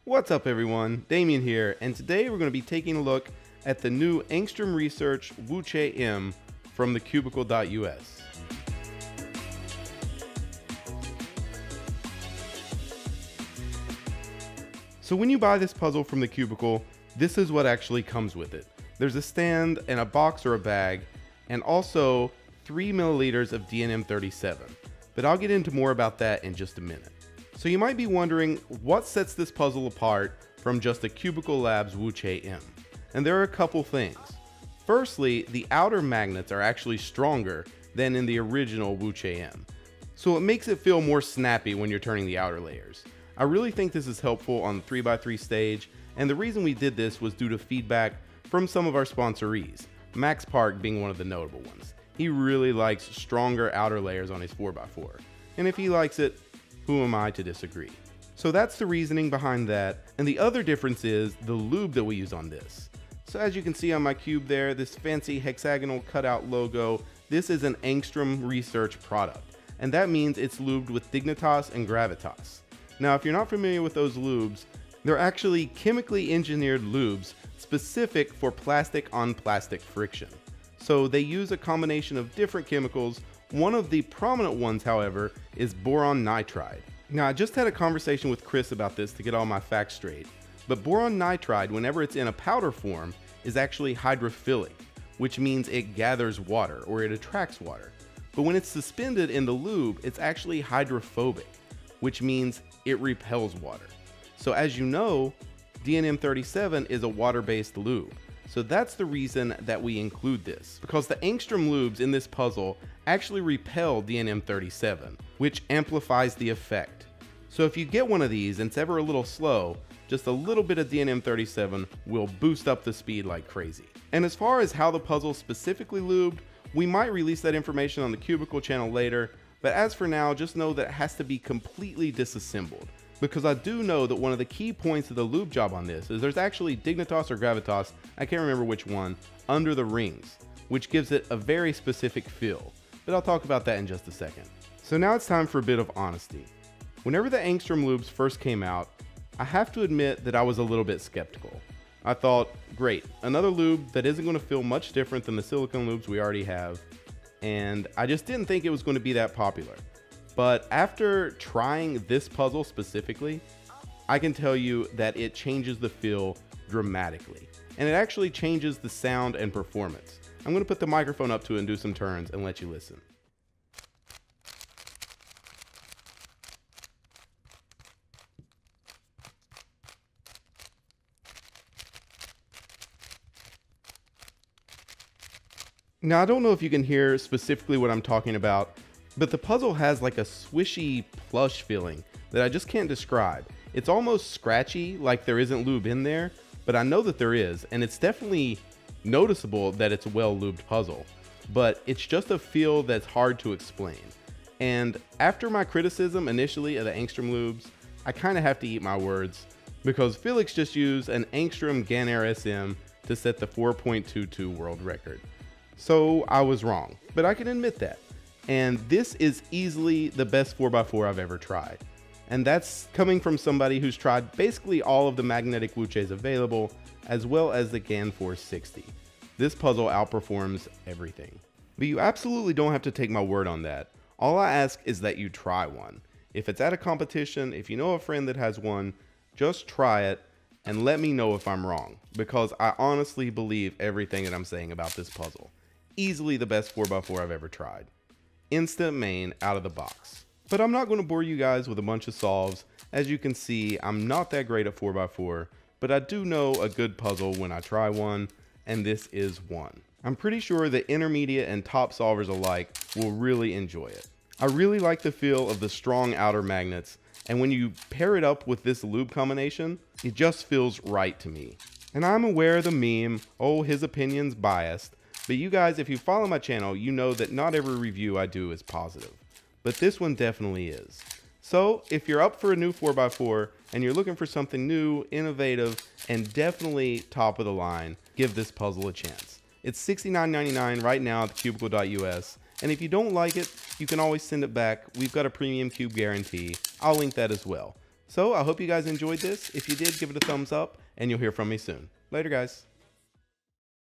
What's up everyone, Damien here, and today we're going to be taking a look at the new Angstrom Research WuQue M from the Cubeologist. So when you buy this puzzle from the Cubicle, this is what actually comes with it. There's a stand and a box or a bag, and also 3 milliliters of DNM37, but I'll get into more about that in just a minute. So you might be wondering what sets this puzzle apart from just the Cubicle Labs WuQue M. And there are a couple things. Firstly, the outer magnets are actually stronger than in the original WuQue M. So it makes it feel more snappy when you're turning the outer layers. I really think this is helpful on the 3x3 stage, and the reason we did this was due to feedback from some of our sponsorees, Max Park being one of the notable ones. He really likes stronger outer layers on his 4x4, and if he likes it, who am I to disagree? So that's the reasoning behind that, and the other difference is the lube that we use on this. So as you can see on my cube there, this fancy hexagonal cutout logo, this is an Angstrom Research product, and that means it's lubed with Dignitas and Gravitas. Now if you're not familiar with those lubes, they're actually chemically engineered lubes specific for plastic on plastic friction. So they use a combination of different chemicals. One of the prominent ones, however, is boron nitride. Now, I just had a conversation with Chris about this to get all my facts straight, but boron nitride, whenever it's in a powder form, is actually hydrophilic, which means it gathers water or it attracts water. But when it's suspended in the lube, it's actually hydrophobic, which means it repels water. So as you know, DNM37 is a water-based lube. So that's the reason that we include this, because the Angstrom lubes in this puzzle actually repel DNM37, which amplifies the effect. So if you get one of these and it's ever a little slow, just a little bit of DNM37 will boost up the speed like crazy. And as far as how the puzzle specifically lubed, we might release that information on the Cubicle channel later, but as for now, just know that it has to be completely disassembled. Because I do know that one of the key points of the lube job on this is there's actually Dignitas or Gravitas, I can't remember which one, under the rings, which gives it a very specific feel. But I'll talk about that in just a second. So now it's time for a bit of honesty. Whenever the Angstrom lubes first came out, I have to admit that I was a little bit skeptical. I thought, great, another lube that isn't going to feel much different than the silicone lubes we already have, and I just didn't think it was going to be that popular. But after trying this puzzle specifically, I can tell you that it changes the feel dramatically. And it actually changes the sound and performance. I'm going to put the microphone up to it and do some turns and let you listen. Now I don't know if you can hear specifically what I'm talking about, but the puzzle has like a swishy plush feeling that I just can't describe. It's almost scratchy, like there isn't lube in there, but I know that there is, and it's definitely noticeable that it's a well lubed puzzle, but it's just a feel that's hard to explain. And after my criticism initially of the Angstrom lubes, I kind of have to eat my words, because Felix just used an Angstrom Ganair SM to set the 4.22 world record. So I was wrong, but I can admit that. And this is easily the best 4x4 I've ever tried. And that's coming from somebody who's tried basically all of the magnetic WuQues available, as well as the GAN 460. This puzzle outperforms everything. But you absolutely don't have to take my word on that. All I ask is that you try one. If it's at a competition, if you know a friend that has one, just try it and let me know if I'm wrong, because I honestly believe everything that I'm saying about this puzzle. Easily the best 4x4 I've ever tried. Instant main out of the box. But I'm not going to bore you guys with a bunch of solves. As you can see, I'm not that great at 4x4, but I do know a good puzzle when I try one, and this is one. I'm pretty sure that intermediate and top solvers alike will really enjoy it. I really like the feel of the strong outer magnets, and when you pair it up with this lube combination, it just feels right to me. And I'm aware of the meme, oh, his opinion's biased, but you guys, if you follow my channel, you know that not every review I do is positive, but this one definitely is. So if you're up for a new 4x4 and you're looking for something new, innovative, and definitely top of the line, give this puzzle a chance. It's $69.99 right now at thecubicle.us, and if you don't like it, you can always send it back. We've got a premium cube guarantee. I'll link that as well. So I hope you guys enjoyed this. If you did, give it a thumbs up, and you'll hear from me soon. Later, guys.